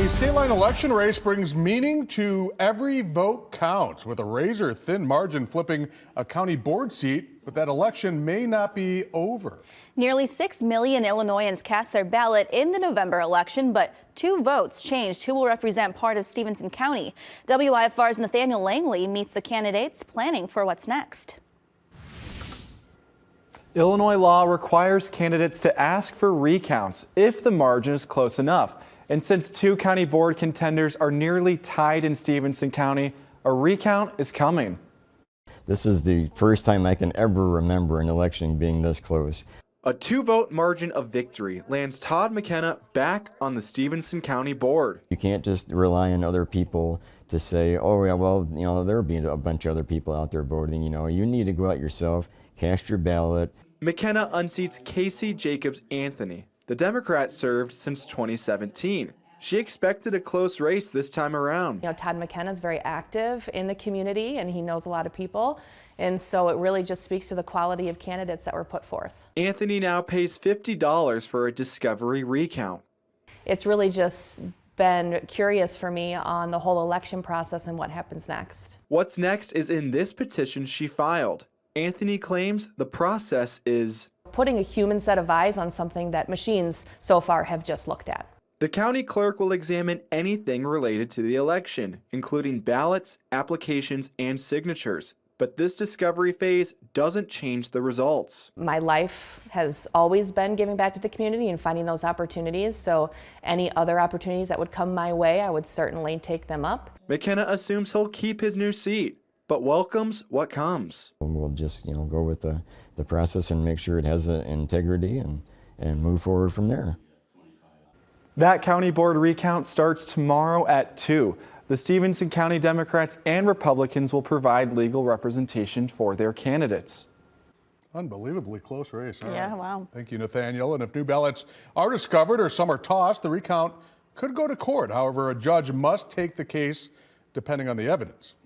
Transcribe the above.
A state line election race brings meaning to every vote counts, with a razor-thin margin flipping a county board seat, but that election may not be over. Nearly 6 million Illinoisans cast their ballot in the November election, but 2 votes changed who will represent part of Stephenson County. WIFR's Nathaniel Langley meets the candidates planning for what's next. Illinois law requires candidates to ask for recounts if the margin is close enough. And since 2 county board contenders are nearly tied in Stephenson County, a recount is coming. This is the first time I can ever remember an election being this close. A 2-vote margin of victory lands Todd McKenna back on the Stephenson County Board. You can't just rely on other people to say, oh yeah, well, you know, there'll be a bunch of other people out there voting. You know, you need to go out yourself, cast your ballot. McKenna unseats Casey Jacobs Anthony. The Democrat served since 2017. She expected a close race this time around. You know, Todd McKenna is very active in the community and he knows a lot of people. And so it really just speaks to the quality of candidates that were put forth. Anthony now pays $50 for a discovery recount. It's really just been curious for me on the whole election process and what happens next. What's next is in this petition she filed. Anthony claims the process is putting a human set of eyes on something that machines so far have just looked at. The county clerk will examine anything related to the election, including ballots, applications, and signatures. But this discovery phase doesn't change the results. My life has always been giving back to the community and finding those opportunities, so any other opportunities that would come my way, I would certainly take them up. McKenna assumes he'll keep his new seat, but welcomes what comes. We'll just, you know, go with the process and make sure it has integrity and move forward from there. That county board recount starts tomorrow at 2. The Stephenson County Democrats and Republicans will provide legal representation for their candidates. Unbelievably close race. All Yeah, right. wow. Thank you, Nathaniel. And if new ballots are discovered or some are tossed, the recount could go to court. However, a judge must take the case depending on the evidence.